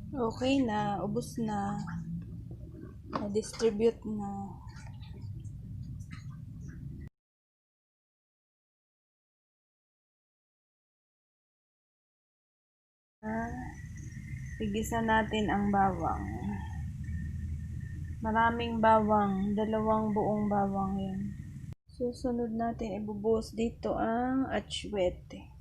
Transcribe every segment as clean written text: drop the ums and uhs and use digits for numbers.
Okay na, ubos na. Na-distribute na. Tigisa natin ang bawang. Maraming bawang, 2 buong bawang yan. Susunod natin ibubuhos dito ang atsuete.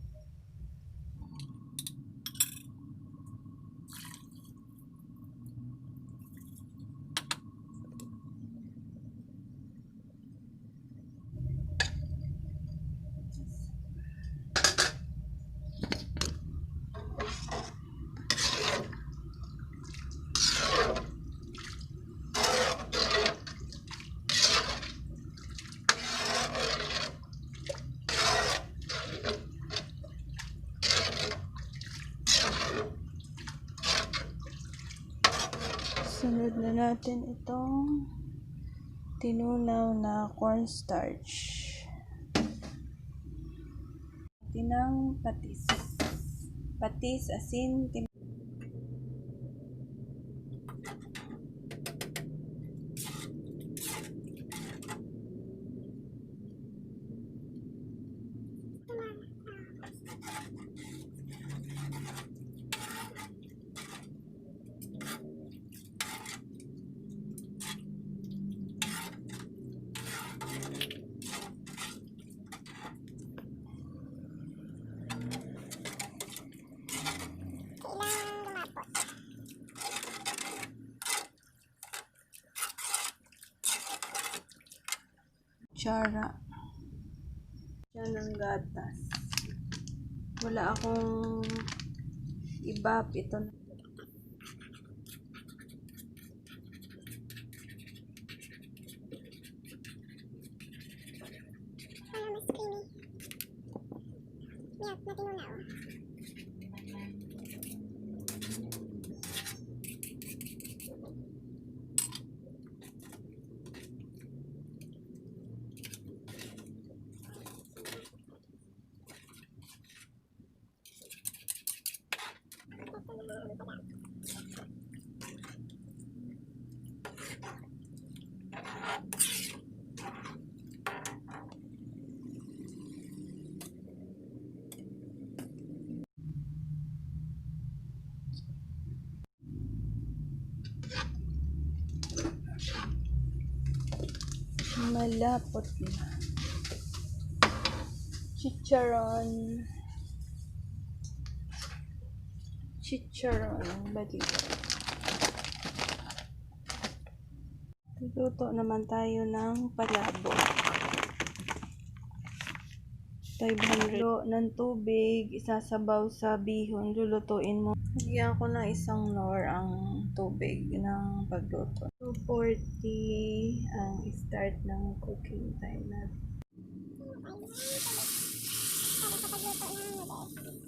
Sunod na natin itong tinunaw na cornstarch. Tinang patis. Patis, asin, tsara. Yan ang gatas. Wala akong ibap ito. Mas creamy. Milk na tinunaw. Malapot na. Chicharon. Balikan. Luto naman tayo ng palabok. 500 ng tubig, isasabaw sa bihon, lulutuin mo. Lagyan ko ng isang nor ang tubig ng pagluto. 2:40 ang start ng cooking time natin. Para sa pagluto ng noodles.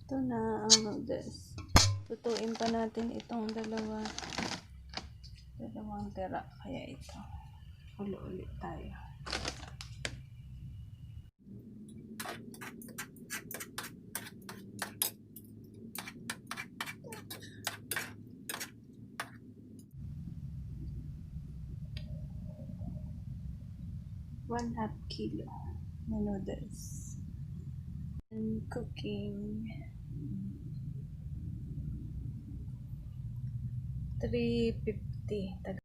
Ito na ang noodles. Tutuin pa natin itong dalawang tira. Kaya ito. Ulit tayo. ½ kilo na noodles. And cooking 350.